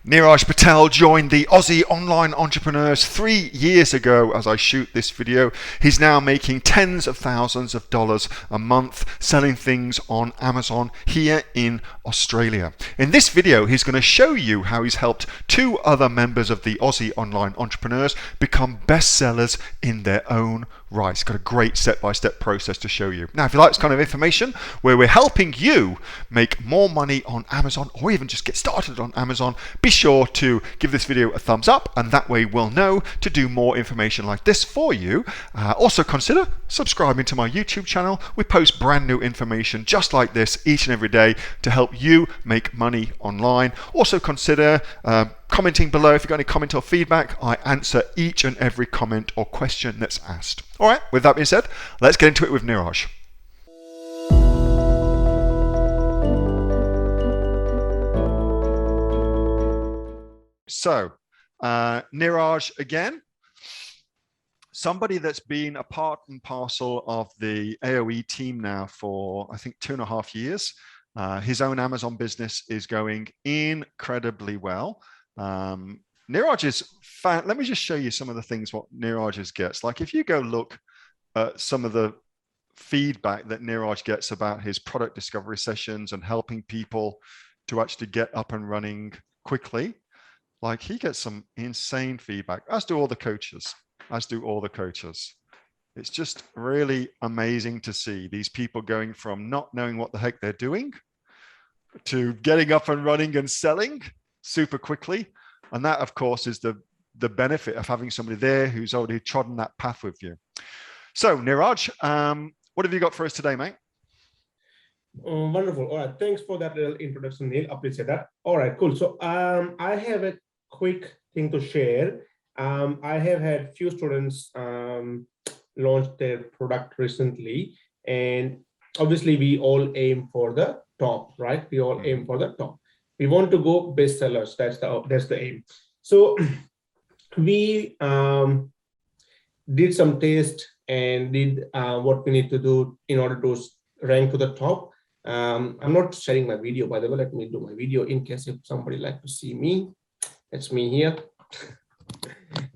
Niraj Patel joined the Aussie online entrepreneurs 3 years ago as I shoot this video. He's now making tens of thousands of dollars a month selling things on Amazon here in Australia. In this video, he's going to show you how he's helped 2 other members of the Aussie online entrepreneurs become bestsellers in their own right. He's got a great step-by-step process to show you. Now, if you like this kind of information where we're helping you make more money on Amazon or even just get started on Amazon, be sure to give this video a thumbs up, and that way we'll know to do more information like this for you. Also consider subscribing to my YouTube channel. We post brand new information just like this each and every day to help you make money online. Also consider commenting below. If you've got any comment or feedback, I answer each and every comment or question that's asked. All right, with that being said, let's get into it with Niraj. So, Niraj again, somebody that's been a part and parcel of the AOE team now for, I think, 2.5 years. His own Amazon business is going incredibly well. Niraj is let me just show you some of the things what Niraj gets. Like if you go look at some of the feedback that Niraj gets about his product discovery sessions and helping people to actually get up and running quickly, like he gets some insane feedback, as do all the coaches, It's just really amazing to see these people going from not knowing what the heck they're doing to getting up and running and selling super quickly. And that, of course, is the benefit of having somebody there who's already trodden that path with you. So, Niraj, what have you got for us today, mate? Wonderful. All right. Thanks for that little introduction, Neil. Appreciate that. All right, cool. So I have a quick thing to share. I have had few students launch their product recently, and obviously we all aim for the top, right? We all aim for the top. We want to go bestsellers. That's the aim. So we did some test and did what we need to do in order to rank to the top. I'm not sharing my video, by the way. Let me do my video in case if somebody like to see me. That's me here.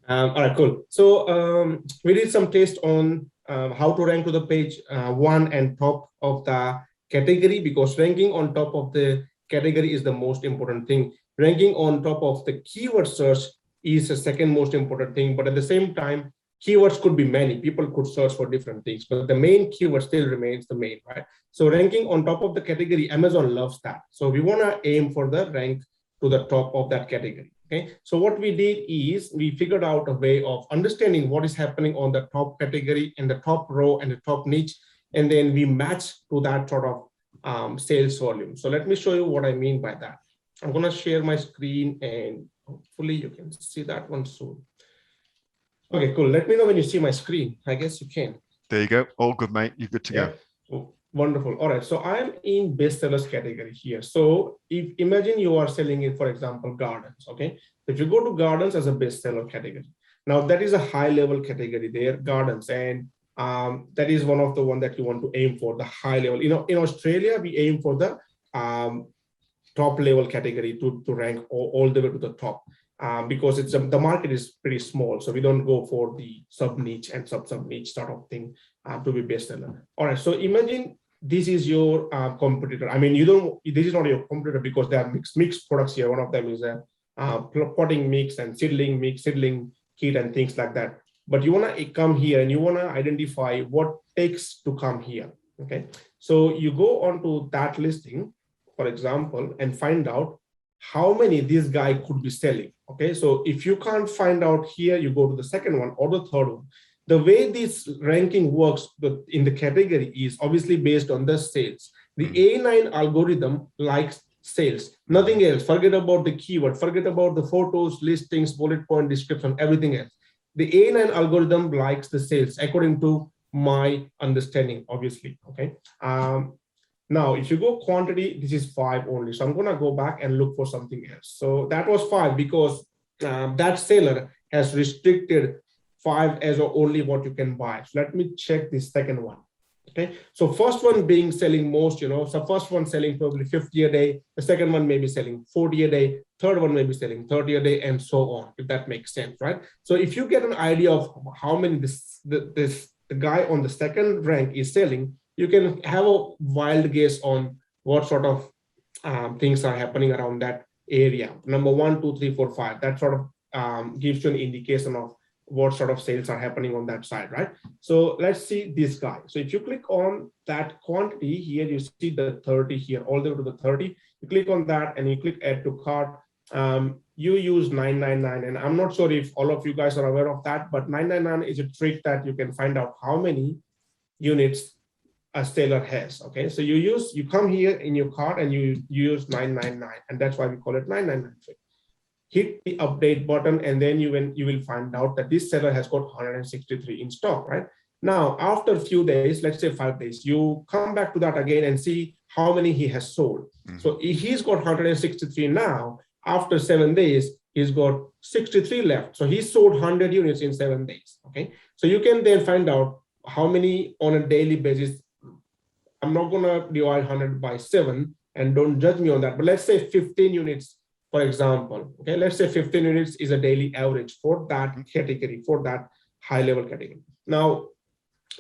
All right, cool. So we did some test on how to rank to the page 1 and top of the category, because ranking on top of the category is the most important thing. Ranking on top of the keyword search is the second most important thing, but at the same time, keywords could be many. People could search for different things, but the main keyword still remains the main, right? So ranking on top of the category, Amazon loves that. So we want to aim for the rank to the top of that category. Okay, so what we did is we figured out a way of understanding what is happening on the top category and the top row and the top niche, and then we match to that sort of sales volume. So let me show you what I mean by that. I'm going to share my screen and hopefully you can see that one soon. Okay, cool. Let me know when you see my screen. I guess you can. There you go. All good, mate. You're good to go. Oh, wonderful. All right. So I'm in bestsellers category here. So if imagine you are selling in, for example, gardens. Okay. If you go to gardens as a bestseller category, now that is a high level category there, gardens. And that is one of the one that you want to aim for, the high level. You know, in Australia, we aim for the top level category to rank all the way to the top. Because it's the market is pretty small, so we don't go for the sub niche and sub niche sort of thing to be bestseller. All right, so imagine this is your competitor. I mean, this is not your competitor because there are mixed products here. One of them is a potting mix and seedling kit and things like that. But you want to come here and you want to identify what takes to come here. Okay, so you go onto that listing, for example, and find out how many this guy could be selling. Okay, so if you can't find out here, you go to the second one or the third one. The way this ranking works in the category is obviously based on the sales. The A9 algorithm likes sales, nothing else. Forget about the keyword, forget about the photos, listings, bullet point, description, everything else. The A9 algorithm likes the sales according to my understanding, obviously. Okay. Now, if you go quantity, this is 5 only. So I'm going to go back and look for something else. So that was 5 because that seller has restricted 5 as only what you can buy. So let me check the second one. Okay. So first one being selling most, so first one selling probably 50 a day. The second one maybe selling 40 a day. third one may be selling 30 a day, and so on, if that makes sense, right? So if you get an idea of how many the guy on the second rank is selling, you can have a wild guess on what sort of things are happening around that area. Number 1, 2, 3, 4, 5. That sort of gives you an indication of what sort of sales are happening on that side, right? So let's see this guy. So if you click on that quantity here, you see the 30 here, all the way to the 30. You click on that and you click add to cart. You use 999, and I'm not sure if all of you guys are aware of that, but 999 is a trick that you can find out how many units a seller has. Okay, so you come here in your cart and you use 999, and that's why we call it 999 trick. Hit the update button, and then you will find out that this seller has got 163 in stock, right? Now, after a few days, let's say 5 days, you come back to that again and see how many he has sold. So he's got 163 now. After 7 days, he's got 63 left. So he sold 100 units in 7 days. Okay, so you can then find out how many on a daily basis. I'm not gonna divide 100 by 7, and don't judge me on that, but let's say 15 units, for example. Okay, let's say 15 units is a daily average for that category, for that high level category. Now,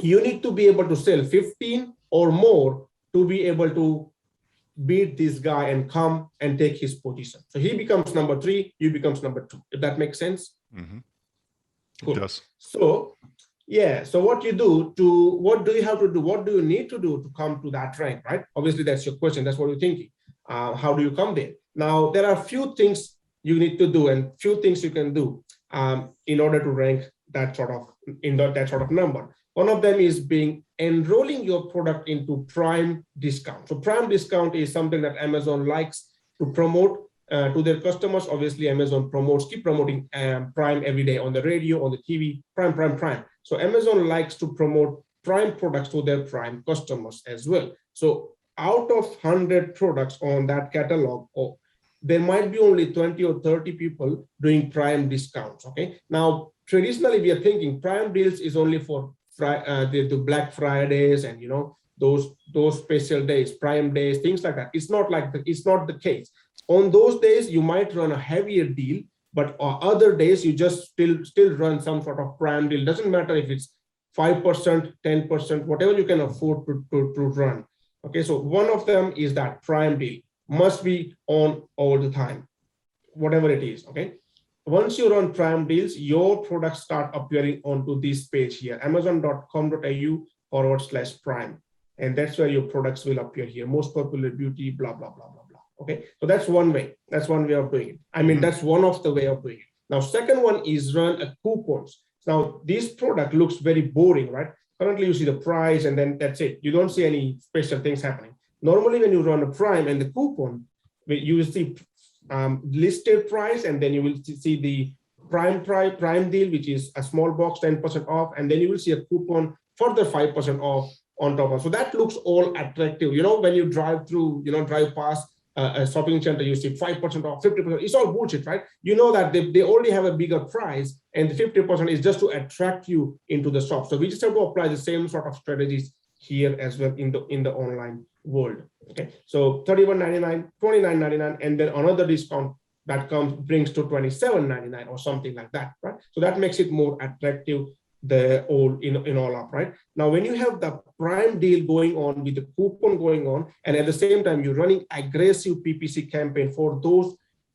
you need to be able to sell 15 or more to be able to beat this guy and come and take his position. So he becomes number 3, you becomes number 2, if that makes sense. Cool. It does. So yeah, so what do you have to do? What do you need to do to come to that rank, right? Obviously, that's your question. That's what you're thinking. How do you come there? Now, there are a few things you need to do and few things you can do in order to rank that sort of number. One of them is enrolling your product into Prime discount. So Prime discount is something that Amazon likes to promote to their customers. Obviously, Amazon keep promoting Prime every day on the radio, on the TV, Prime. So Amazon likes to promote Prime products to their Prime customers as well. So out of 100 products on that catalog, there might be only 20 or 30 people doing Prime discounts. Okay. Now, traditionally, we are thinking Prime deals is only for the Black Fridays and those special days, Prime days, things like that. It's not the case. On those days, you might run a heavier deal, but other days you just still run some sort of Prime deal. Doesn't matter if it's 5%, 10%, whatever you can afford to run. Okay, so one of them is that Prime deal must be on all the time, whatever it is. Okay, once you run Prime deals, your products start appearing onto this page here, amazon.com.au/Prime, and that's where your products will appear here. Most popular beauty, blah blah blah blah blah. Okay, so that's one way. That's one way of doing it. I mean, that's one of the way of doing it. Now, second one is run a coupons. Now, this product looks very boring, right? Currently, you see the price and then that's it. You don't see any special things happening. Normally, when you run a Prime and the coupon, you will see listed price, and then you will see the Prime deal, which is a small box, 10% off, and then you will see a coupon further 5% off on top of. So that looks all attractive. When you drive past a shopping center, you see 5% off, 50%. It's all bullshit, right? You know that they already have a bigger price, and the 50% is just to attract you into the shop. So we just have to apply the same sort of strategies here as well in the online world. Okay, so $31.99, $29.99, and then another discount that brings to $27.99 or something like that, right? So that makes it more attractive in all up, right? Now, when you have the Prime deal going on with the coupon going on, and at the same time you're running aggressive PPC campaign for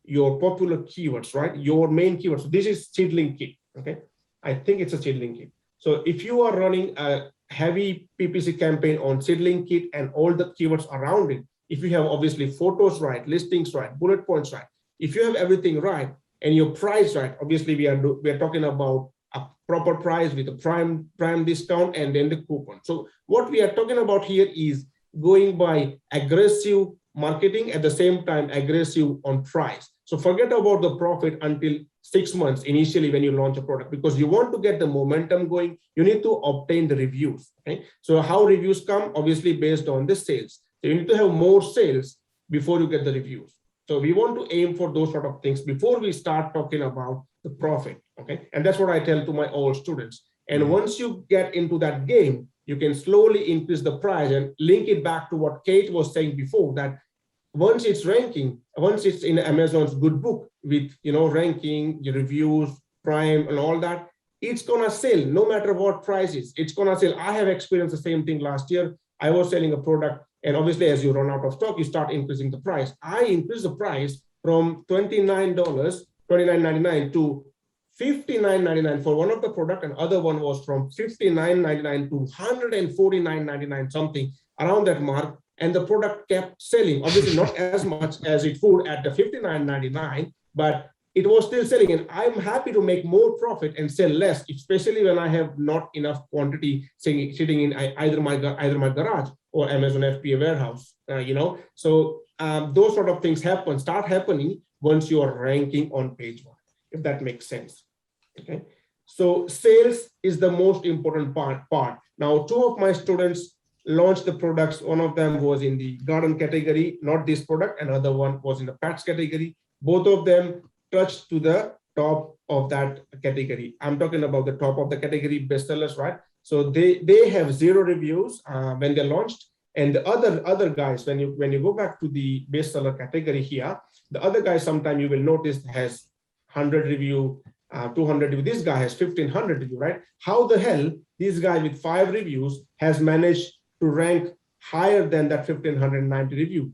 your popular keywords, right? Your main keywords. So this is seedling kit. Okay, I think it's a seedling kit. So if you are running a heavy PPC campaign on seedling kit and all the keywords around it, if you have obviously photos right, listings right, bullet points right, if you have everything right and your price right, obviously we are talking about a proper price with a prime discount and then the coupon. So what we are talking about here is going by aggressive marketing, at the same time aggressive on price. So forget about the profit until 6 months initially when you launch a product, because you want to get the momentum going. You need to obtain the reviews. Okay, so how reviews come? Obviously based on the sales. So you need to have more sales before you get the reviews. So we want to aim for those sort of things before we start talking about the profit. Okay, and that's what I tell to my all students. And once you get into that game, you can slowly increase the price and link it back to what Kate was saying before, that once it's ranking, once it's in Amazon's good book with, ranking, your reviews, Prime and all that, it's gonna sell no matter what price is. It's gonna sell. I have experienced the same thing last year. I was selling a product, and obviously as you run out of stock, you start increasing the price. I increased the price from $29, $29.99 to $59.99 for one of the product, and other one was from $59.99 to $149.99, something around that mark. And the product kept selling. Obviously not as much as it would at the $59.99, but it was still selling. And I'm happy to make more profit and sell less, especially when I have not enough quantity sitting in either my garage or Amazon FBA warehouse. So those sort of things start happening once you are ranking on page one, if that makes sense. Okay, so sales is the most important part. Now, two of my students launched the products. One of them was in the garden category, not this product. Another one was in the pets category. Both of them touched to the top of that category. I'm talking about the top of the category bestsellers, right? So they have 0 reviews when they launched. And the other guys, when you go back to the bestseller category here, the other guy, sometime you will notice, has 100 review, 200 review. This guy has 1,500 review, right? How the hell this guy with 5 reviews has managed to rank higher than that 1,590 review?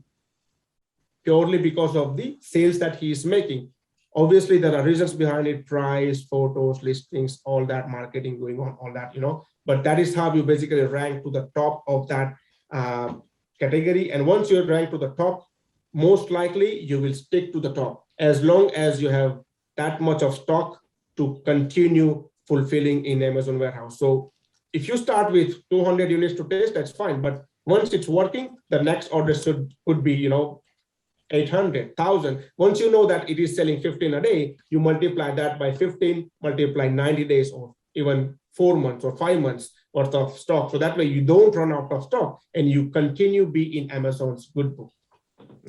Purely because of the sales that he is making. Obviously, there are reasons behind it: price, photos, listings, all that, marketing going on, all that, But that is how you basically rank to the top of that category. And once you rank to the top, most likely you will stick to the top as long as you have that much of stock to continue fulfilling in Amazon warehouse. So if you start with 200 units to test, that's fine. But once it's working, the next order could be, 800, 1,000. Once you know that it is selling 15 a day, you multiply that by 15, multiply 90 days or even 4 months or 5 months worth of stock. So that way you don't run out of stock and you continue be in Amazon's good book.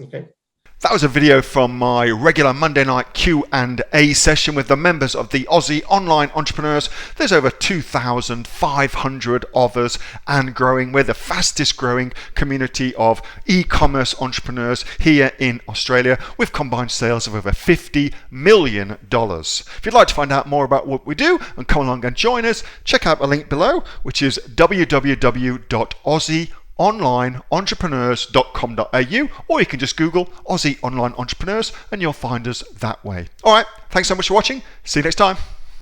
Okay. That was a video from my regular Monday night Q&A session with the members of the Aussie Online Entrepreneurs. There's over 2,500 of us and growing. We're the fastest growing community of e-commerce entrepreneurs here in Australia with combined sales of over $50 million. If you'd like to find out more about what we do and come along and join us, check out the link below, which is www.aussieonlineentrepreneurs.com.au, or you can just Google Aussie Online Entrepreneurs and you'll find us that way. All right, thanks so much for watching. See you next time.